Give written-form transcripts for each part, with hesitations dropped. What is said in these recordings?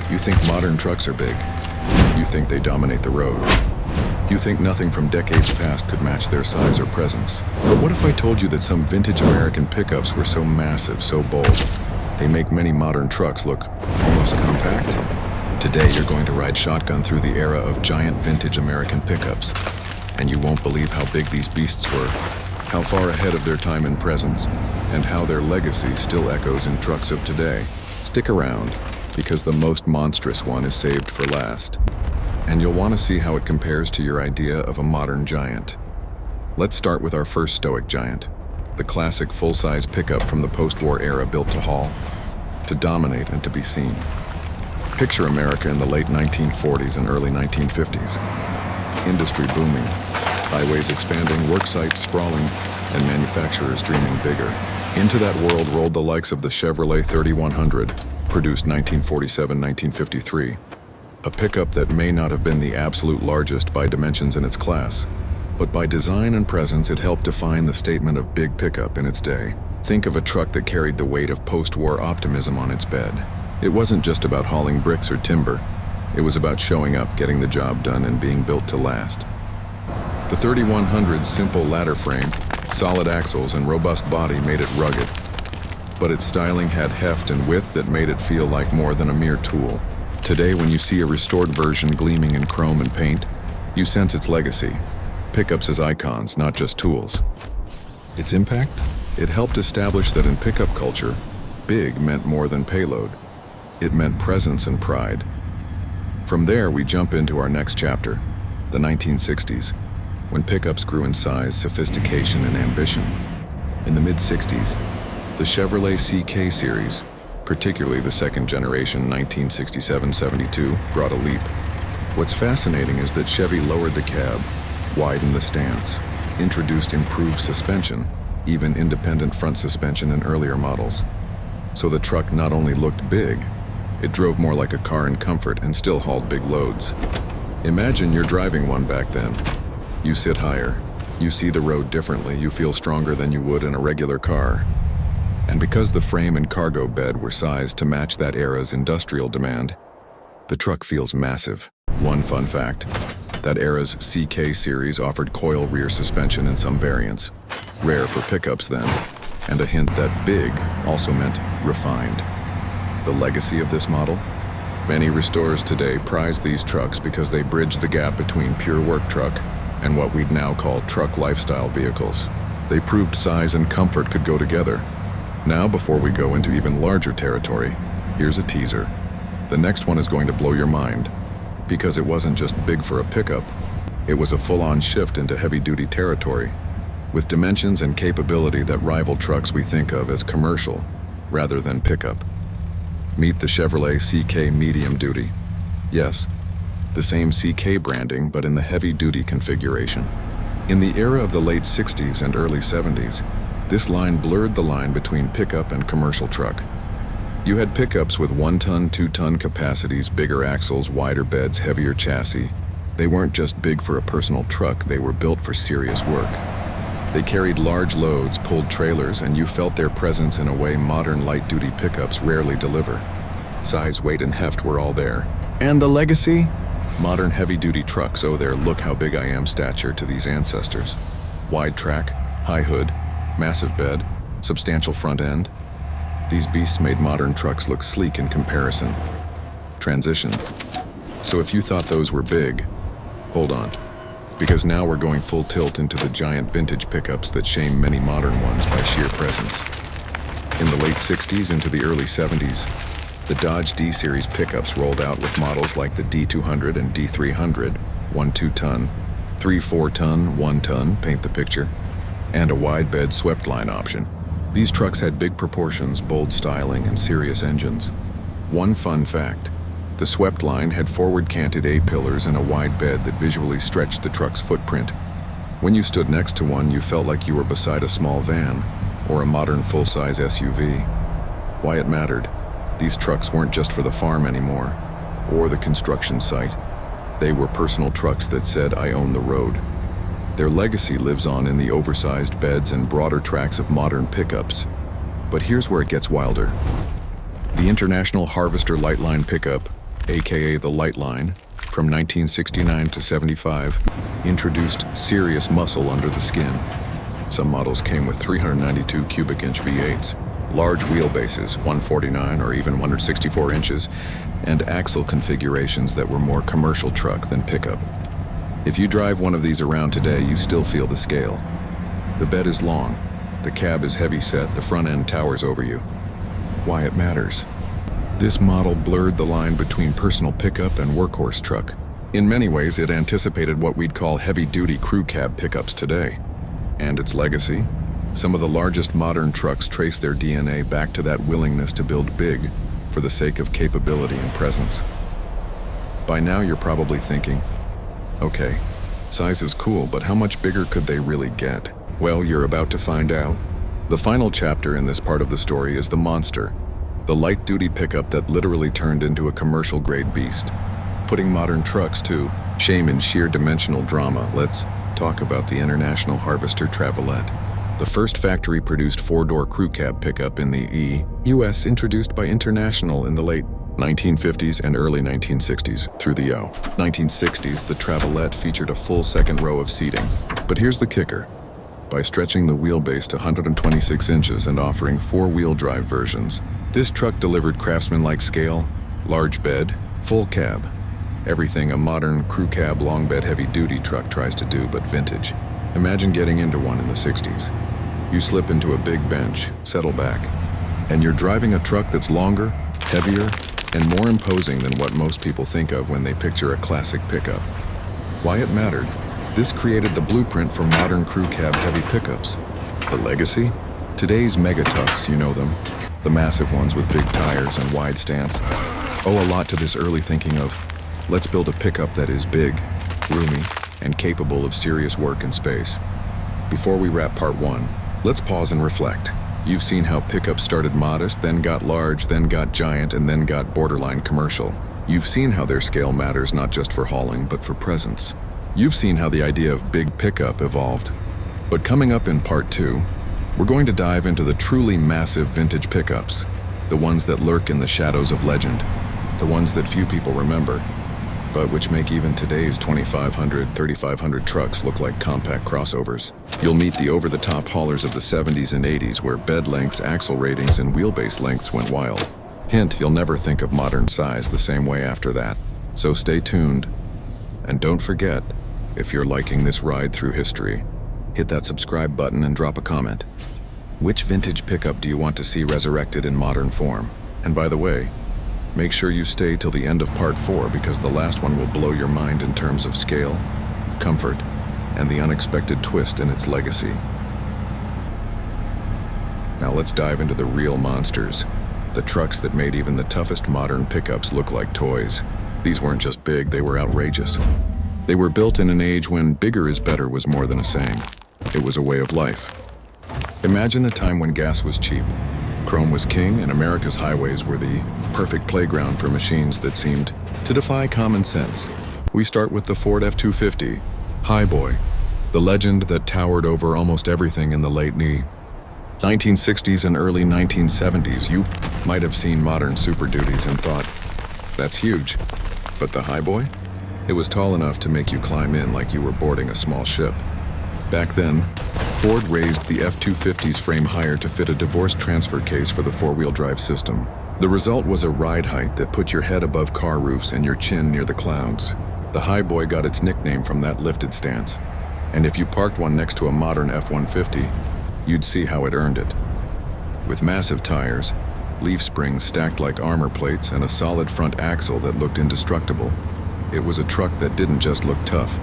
You think modern trucks are big. You think they dominate the road. You think nothing from decades past could match their size or presence. But what if I told you that some vintage American pickups were so massive, so bold, they make many modern trucks look almost compact? Today you're going to ride shotgun through the era of giant vintage American pickups, and you won't believe how big these beasts were, how far ahead of their time in presence, and how their legacy still echoes in trucks of today. Stick around, because the most monstrous one is saved for last, and you'll want to see how it compares to your idea of a modern giant. Let's start with our first stoic giant, the classic full-size pickup from the post-war era built to haul, to dominate and to be seen. Picture America in the late 1940s and early 1950s. Industry booming, highways expanding, work sites sprawling, and manufacturers dreaming bigger. Into that world rolled the likes of the Chevrolet 3100, produced 1947-1953. A pickup that may not have been the absolute largest by dimensions in its class, but by design and presence it helped define the statement of big pickup in its day. Think of a truck that carried the weight of post-war optimism on its bed. It wasn't just about hauling bricks or timber. It was about showing up, getting the job done, and being built to last. The 3100's simple ladder frame, solid axles, and robust body made it rugged, but its styling had heft and width that made it feel like more than a mere tool. Today, when you see a restored version gleaming in chrome and paint, you sense its legacy. Pickups as icons, not just tools. Its impact? It helped establish that in pickup culture, big meant more than payload. It meant presence and pride. From there, we jump into our next chapter, the 1960s, when pickups grew in size, sophistication, and ambition. In the mid-60s, the Chevrolet CK series, particularly the second generation 1967-72, brought a leap. What's fascinating is that Chevy lowered the cab, widened the stance, introduced improved suspension, even independent front suspension in earlier models. So the truck not only looked big, it drove more like a car in comfort and still hauled big loads. Imagine you're driving one back then. You sit higher, you see the road differently, you feel stronger than you would in a regular car. And because the frame and cargo bed were sized to match that era's industrial demand, the truck feels massive. One fun fact, that era's CK series offered coil rear suspension in some variants, rare for pickups then, and a hint that big also meant refined. The legacy of this model? Many restorers today prize these trucks because they bridge the gap between pure work truck and what we'd now call truck lifestyle vehicles. They proved size and comfort could go together. Now, before we go into even larger territory, here's a teaser. The next one is going to blow your mind, because it wasn't just big for a pickup, it was a full-on shift into heavy-duty territory, with dimensions and capability that rival trucks we think of as commercial, rather than pickup. Meet the Chevrolet CK Medium Duty. Yes, the same CK branding, but in the heavy-duty configuration. In the era of the late 60s and early 70s, this line blurred the line between pickup and commercial truck. You had pickups with 1-ton, 2-ton capacities, bigger axles, wider beds, heavier chassis. They weren't just big for a personal truck, they were built for serious work. They carried large loads, pulled trailers, and you felt their presence in a way modern light-duty pickups rarely deliver. Size, weight, and heft were all there. And the legacy? Modern heavy-duty trucks owe their "look how big I am" stature to these ancestors. Wide track, high hood, massive bed, substantial front end. These beasts made modern trucks look sleek in comparison. Transition. So if you thought those were big, hold on. Because now we're going full tilt into the giant vintage pickups that shame many modern ones by sheer presence. In the late 60s into the early 70s, the Dodge D-Series pickups rolled out with models like the D200 and D300, 1-2-ton, 3-4-ton, 1-ton, paint the picture, and a wide bed swept line option. These trucks had big proportions, bold styling, and serious engines. One fun fact, the swept line had forward-canted A-pillars and a wide bed that visually stretched the truck's footprint. When you stood next to one, you felt like you were beside a small van or a modern full-size SUV. Why it mattered? These trucks weren't just for the farm anymore, or the construction site. They were personal trucks that said, "I own the road." Their legacy lives on in the oversized beds and broader tracks of modern pickups. But here's where it gets wilder. The International Harvester Lightline pickup, aka the light line, from 1969 to 75, introduced serious muscle under the skin. Some models came with 392 cubic inch V8s, large wheelbases, 149 or even 164 inches, and axle configurations that were more commercial truck than pickup. If you drive one of these around today, you still feel the scale. The bed is long, the cab is heavy set, the front end towers over you. Why it matters. This model blurred the line between personal pickup and workhorse truck. In many ways, it anticipated what we'd call heavy-duty crew cab pickups today. And its legacy? Some of the largest modern trucks trace their DNA back to that willingness to build big for the sake of capability and presence. By now you're probably thinking, okay, size is cool, but how much bigger could they really get? Well, you're about to find out. The final chapter in this part of the story is the Monster, the light-duty pickup that literally turned into a commercial-grade beast. Putting modern trucks to shame in sheer dimensional drama, let's talk about the International Harvester Travelette. The first factory-produced four-door crew cab pickup in the U.S. introduced by International in the late 1950s and early 1960s through the 1960s, the Travelette featured a full second row of seating. But here's the kicker. By stretching the wheelbase to 126 inches and offering four-wheel drive versions, this truck delivered craftsman-like scale, large bed, full cab. Everything a modern crew cab long bed heavy-duty truck tries to do, but vintage. Imagine getting into one in the 60s. You slip into a big bench, settle back, and you're driving a truck that's longer, heavier, and more imposing than what most people think of when they picture a classic pickup. Why it mattered? This created the blueprint for modern crew cab heavy pickups. The legacy? Today's mega tucks, you know them, the massive ones with big tires and wide stance, owe a lot to this early thinking of, let's build a pickup that is big, roomy, and capable of serious work and space. Before we wrap part one, let's pause and reflect. You've seen how pickups started modest, then got large, then got giant, and then got borderline commercial. You've seen how their scale matters not just for hauling, but for presence. You've seen how the idea of big pickup evolved. But coming up in part two, we're going to dive into the truly massive vintage pickups, the ones that lurk in the shadows of legend, the ones that few people remember, but which make even today's 2500, 3500 trucks look like compact crossovers. You'll meet the over-the-top haulers of the 70s and 80s where bed lengths, axle ratings, and wheelbase lengths went wild. Hint, you'll never think of modern size the same way after that. So stay tuned. And don't forget, if you're liking this ride through history, hit that subscribe button and drop a comment. Which vintage pickup do you want to see resurrected in modern form? And by the way, make sure you stay till the end of part 4 because the last one will blow your mind in terms of scale, comfort, and the unexpected twist in its legacy. Now let's dive into the real monsters, the trucks that made even the toughest modern pickups look like toys. These weren't just big, they were outrageous. They were built in an age when bigger is better was more than a saying. It was a way of life. Imagine a time when gas was cheap. Chrome was king, and America's highways were the perfect playground for machines that seemed to defy common sense. We start with the Ford F-250, Highboy, the legend that towered over almost everything in the late 1960s and early 1970s. You might have seen modern Super Duties and thought, that's huge. But the Highboy? It was tall enough to make you climb in like you were boarding a small ship. Back then, Ford raised the F-250's frame higher to fit a divorce transfer case for the four-wheel drive system. The result was a ride height that put your head above car roofs and your chin near the clouds. The Highboy got its nickname from that lifted stance. And if you parked one next to a modern F-150, you'd see how it earned it. With massive tires, leaf springs stacked like armor plates, and a solid front axle that looked indestructible, it was a truck that didn't just look tough,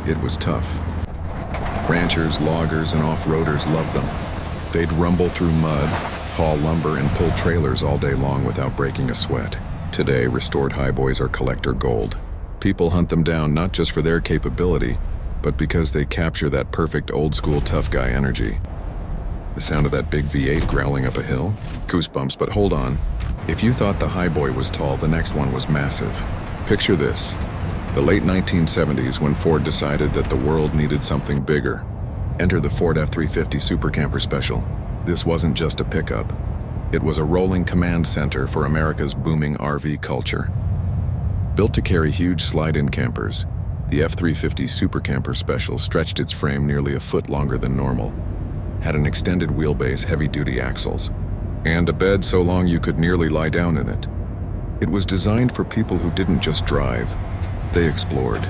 it was tough. Ranchers, loggers, and off-roaders loved them. They'd rumble through mud, haul lumber, and pull trailers all day long without breaking a sweat. Today, restored Highboys are collector gold. People hunt them down not just for their capability, but because they capture that perfect old-school tough guy energy. The sound of that big V8 growling up a hill? Goosebumps, but hold on. If you thought the Highboy was tall, the next one was massive. Picture this. The late 1970s, when Ford decided that the world needed something bigger. Enter the Ford F-350 Super Camper Special. This wasn't just a pickup. It was a rolling command center for America's booming RV culture. Built to carry huge slide-in campers, the F350 Super Camper Special stretched its frame nearly a foot longer than normal, had an extended wheelbase, heavy-duty axles, and a bed so long you could nearly lie down in it. It was designed for people who didn't just drive, they explored.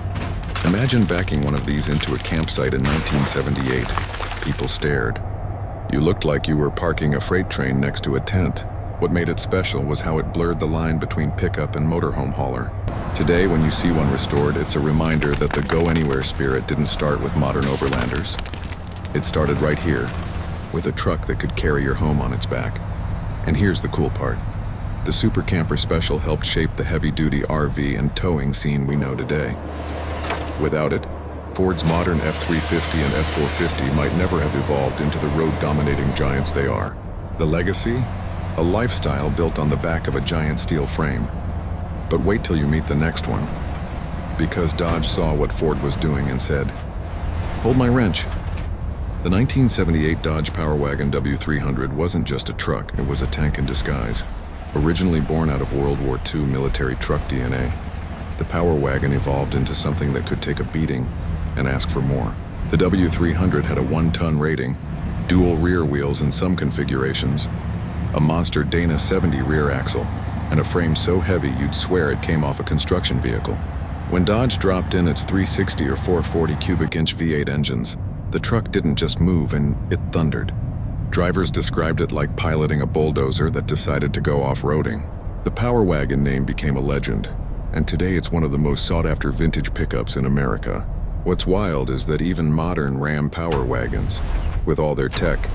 Imagine backing one of these into a campsite in 1978. People stared. You looked like you were parking a freight train next to a tent. What made it special was how it blurred the line between pickup and motorhome hauler. Today, when you see one restored, it's a reminder that the go-anywhere spirit didn't start with modern overlanders. It started right here, with a truck that could carry your home on its back. And here's the cool part. The Super Camper Special helped shape the heavy-duty RV and towing scene we know today. Without it, Ford's modern F350 and F450 might never have evolved into the road-dominating giants they are. The legacy? A lifestyle built on the back of a giant steel frame. But wait till you meet the next one. Because Dodge saw what Ford was doing and said, "Hold my wrench." The 1978 Dodge Power Wagon W300 wasn't just a truck, it was a tank in disguise. Originally born out of World War II military truck DNA, the Power Wagon evolved into something that could take a beating and ask for more. The W300 had a 1-ton rating, dual rear wheels in some configurations, a monster Dana 70 rear axle, and a frame so heavy you'd swear it came off a construction vehicle. When Dodge dropped in its 360 or 440 cubic inch V8 engines, the truck didn't just move, and it thundered. Drivers described it like piloting a bulldozer that decided to go off-roading. The Power Wagon name became a legend, and today it's one of the most sought-after vintage pickups in America. What's wild is that even modern Ram Power Wagons, with all their tech,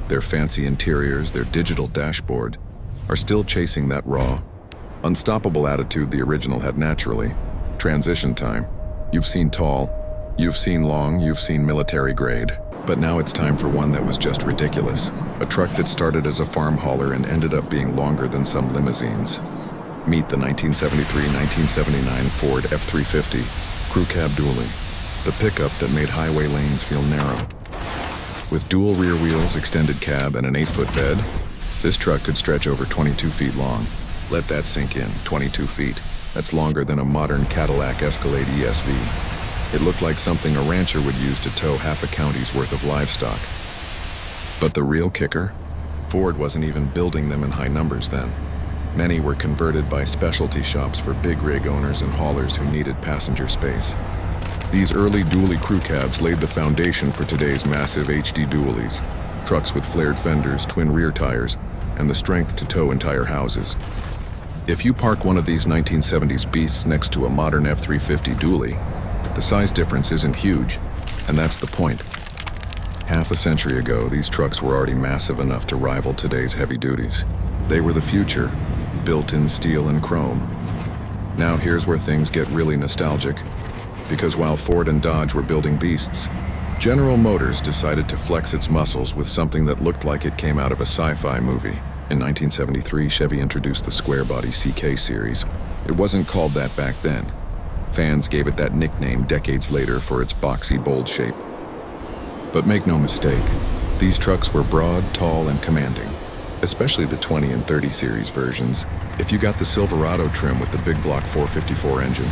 their fancy interiors, their digital dashboard, are still chasing that raw, unstoppable attitude the original had naturally. Transition time. You've seen tall, you've seen long, you've seen military grade. But now it's time for one that was just ridiculous. A truck that started as a farm hauler and ended up being longer than some limousines. Meet the 1973-1979 Ford F350 Crew Cab Dually, the pickup that made highway lanes feel narrow. With dual rear wheels, extended cab, and an 8-foot bed, this truck could stretch over 22 feet long. Let that sink in, 22 feet. That's longer than a modern Cadillac Escalade ESV. It looked like something a rancher would use to tow half a county's worth of livestock. But the real kicker? Ford wasn't even building them in high numbers then. Many were converted by specialty shops for big rig owners and haulers who needed passenger space. These early dually crew cabs laid the foundation for today's massive HD dualies, trucks with flared fenders, twin rear tires, and the strength to tow entire houses. If you park one of these 1970s beasts next to a modern F350 dually, the size difference isn't huge, and that's the point. Half a century ago, these trucks were already massive enough to rival today's heavy duties. They were the future, built in steel and chrome. Now here's where things get really nostalgic, because while Ford and Dodge were building beasts, General Motors decided to flex its muscles with something that looked like it came out of a sci-fi movie. In 1973, Chevy introduced the square-body CK series. It wasn't called that back then. Fans gave it that nickname decades later for its boxy, bold shape. But make no mistake, these trucks were broad, tall, and commanding, especially the 20 and 30 series versions. If you got the Silverado trim with the big block 454 engine,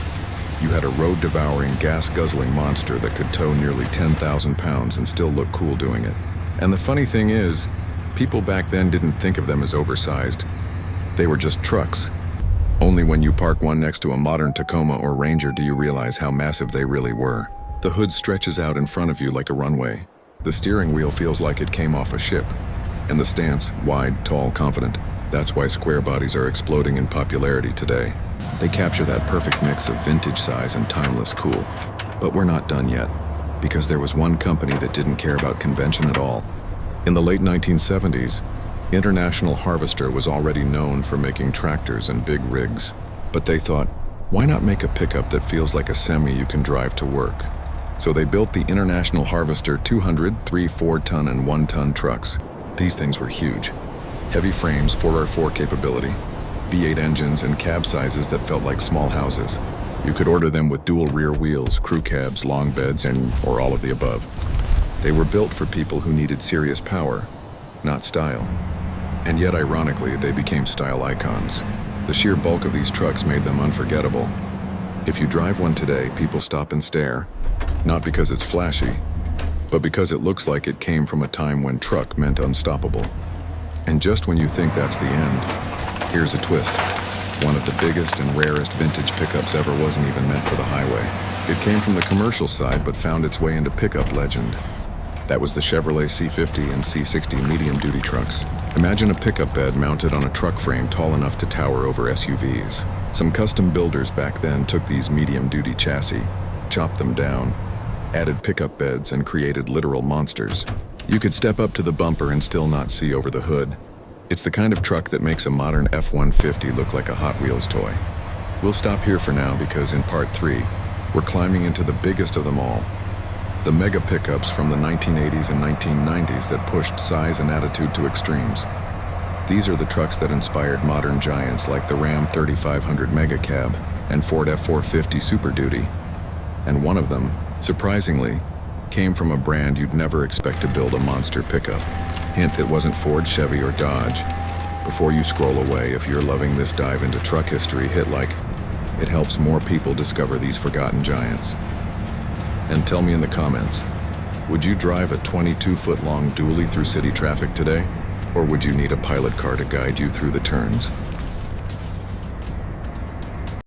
you had a road-devouring, gas-guzzling monster that could tow nearly 10,000 pounds and still look cool doing it. And the funny thing is, people back then didn't think of them as oversized. They were just trucks. Only when you park one next to a modern Tacoma or Ranger do you realize how massive they really were. The hood stretches out in front of you like a runway. The steering wheel feels like it came off a ship. And the stance, wide, tall, confident. That's why square bodies are exploding in popularity today. They capture that perfect mix of vintage size and timeless cool. But we're not done yet, because there was one company that didn't care about convention at all. In the late 1970s, International Harvester was already known for making tractors and big rigs. But they thought, why not make a pickup that feels like a semi you can drive to work? So they built the International Harvester 200, 3, 4-ton, and 1-ton trucks. These things were huge. Heavy frames, 4x4 capability, V8 engines, and cab sizes that felt like small houses. You could order them with dual rear wheels, crew cabs, long beds, or all of the above. They were built for people who needed serious power, not style. And yet, ironically, they became style icons. The sheer bulk of these trucks made them unforgettable. If you drive one today, people stop and stare, not because it's flashy, but because it looks like it came from a time when truck meant unstoppable. And just when you think that's the end, here's a twist. One of the biggest and rarest vintage pickups ever wasn't even meant for the highway. It came from the commercial side but found its way into pickup legend. That was the Chevrolet C50 and C60 medium-duty trucks. Imagine a pickup bed mounted on a truck frame tall enough to tower over SUVs. Some custom builders back then took these medium-duty chassis, chopped them down, added pickup beds, and created literal monsters. You could step up to the bumper and still not see over the hood. It's the kind of truck that makes a modern F-150 look like a Hot Wheels toy. We'll stop here for now because in part 3, we're climbing into the biggest of them all. The mega pickups from the 1980s and 1990s that pushed size and attitude to extremes. These are the trucks that inspired modern giants like the Ram 3500 Mega Cab and Ford F450 Super Duty. And one of them, surprisingly, came from a brand you'd never expect to build a monster pickup. Hint, it wasn't Ford, Chevy, or Dodge. Before you scroll away, if you're loving this dive into truck history, hit like. It helps more people discover these forgotten giants. And tell me in the comments, would you drive a 22-foot-long dually through city traffic today? Or would you need a pilot car to guide you through the turns?